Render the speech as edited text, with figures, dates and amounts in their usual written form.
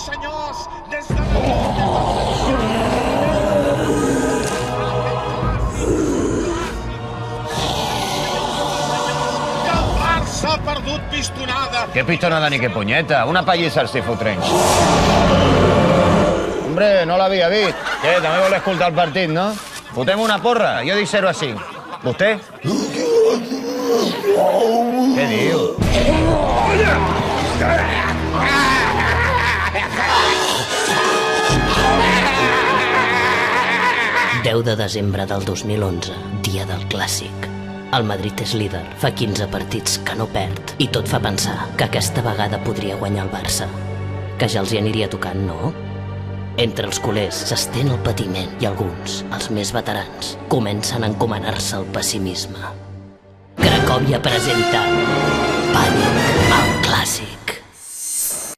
senyors, des de... Que el Barça ha perdut pistonada. Qué pistonada ni qué puñeta. Una pallissa al Cifutrenys. Hombre, no l'havia vist. Què, també vol escoltar el partit, no? Fotem una porra? Jo dic 0 a 5. Vostè? Què diu? 10 de desembre del 2011, dia del Clàssic. El Madrid és líder, fa 15 partits que no perd, i tot fa pensar que aquesta vegada podria guanyar el Barça. Que ja els hi aniria tocant, no? Entre els culers s'estén el patiment i alguns, els més veterans, comencen a encomanar-se al pessimisme. Cracòvia presenta Pànic al Clàssic.